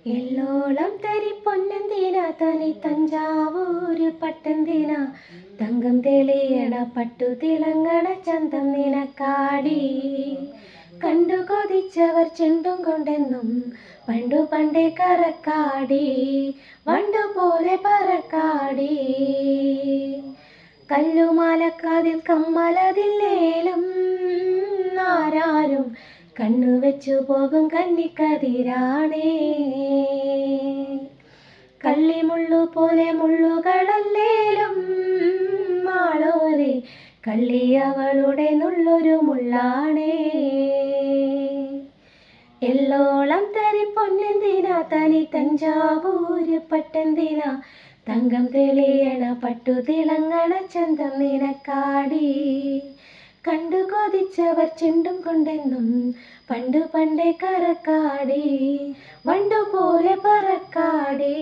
എല്ലോളം തരി പൊന്നെന്തിനാ തനി തഞ്ചാവൂര് പട്ടെന്തിനാ തങ്കം തെളിയണ പട്ടു തിളങ്ങണ ചന്തം നിനക്കാടി കണ്ടു കൊതിച്ചവർ ചെണ്ടും കൊണ്ടെന്നും പണ്ടു പണ്ടേ കറക്കാടി വണ്ടു പോലെ പറക്കാടി കല്ലുമാലക്കാതിൽ കമ്മലതില്ലേലും ആരാരും കണ്ണു വെച്ചു പോകും കന്നിക്കതിരാണേ കള്ളിമുള്ളു പോലെ മുള്ളുകളല്ലേലും മാളോരെ കള്ളി അവളുടെ നുള്ളൊരു മുള്ളാണേ എല്ലോളം തരി പൊന്നെന്തിനാ തനി തഞ്ചാവൂര് പട്ടെന്തിനാ തങ്കം തെളിയണ പട്ടു തിളങ്ങണ ചന്തം നിനക്കാടി കണ്ടു കൊതിച്ചവർ ചെണ്ടും കൊണ്ടെന്നും പണ്ടു പണ്ടേ കറക്കാടി വണ്ടു പോലെ പറക്കാടി